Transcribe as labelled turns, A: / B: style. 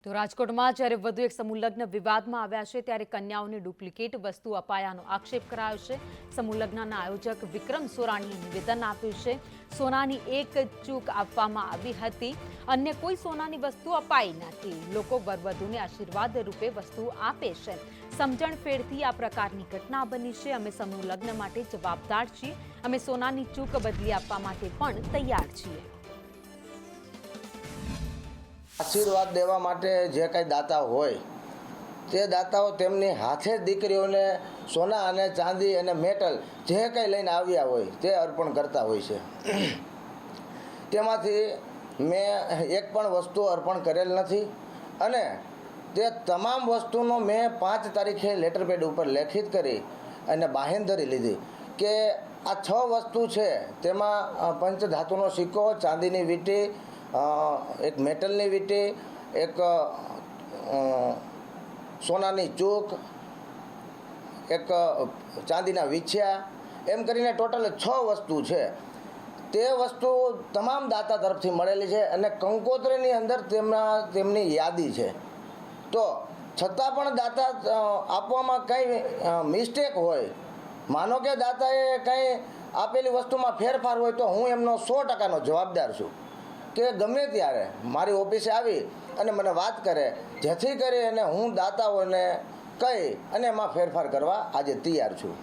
A: તો રાજકોટમાં જ્યારે વધુ એક સમૂહ લગ્ન વિવાદમાં આવ્યા છે ત્યારે કન્યાઓને ડુપ્લિકેટ વસ્તુ અપાયાનો આક્ષેપ કરાયો છે। સમૂહ લગ્નના આયોજક વિક્રમ સોરાણીએ નિવેદન આપ્યું છે। સોનાની એક ચૂક આપવામાં આવી હતી, અન્ય કોઈ સોનાની વસ્તુ અપાઈ નથી। લોકો વરવધુને આશીર્વાદ રૂપે વસ્તુ આપે છે। સમજણ ફેરથી આ પ્રકારની ઘટના બની છે। અમે સમૂહ લગ્ન માટે જવાબદાર છીએ। અમે સોનાની ચૂક બદલી આપવા માટે પણ તૈયાર છીએ।
B: આશીર્વાદ દેવા માટે જે કંઈ દાતા હોય તે દાતાઓ તેમની હાથે દીકરીઓને સોના અને ચાંદી અને મેટલ જે કંઈ લઈને આવ્યા હોય તે અર્પણ કરતા હોય છે। તેમાંથી મેં એક પણ વસ્તુ અર્પણ કરેલ નથી અને તે તમામ વસ્તુનો મેં 5 તારીખે લેટર પેડ ઉપર લેખિત કરી અને બાહેંધરી લીધી કે આ 6 વસ્તુ છે તેમાં પંચધાતુનો સિક્કો, ચાંદીની વીંટી, એક મેટલની વીંટી, એક સોનાની ચૂક, એક ચાંદીના વીંછિયા, એમ કરીને ટોટલ 6 વસ્તુ છે। તે વસ્તુ તમામ દાતા તરફથી મળેલી છે અને કંકોત્રીની અંદર તેમની યાદી છે। તો છતાં પણ દાતા આપવામાં કંઈ મિસ્ટેક હોય, માનો કે દાતાએ કંઈ આપેલી વસ્તુમાં ફેરફાર હોય તો હું એમનો 100% જવાબદાર છું કે ગમે ત્યારે મારી ઓફિસે આવી અને મને વાત કરે, જેથી કરી અને હું દાતાઓને કહી અને એમાં ફેરફાર કરવા આજે તૈયાર છું।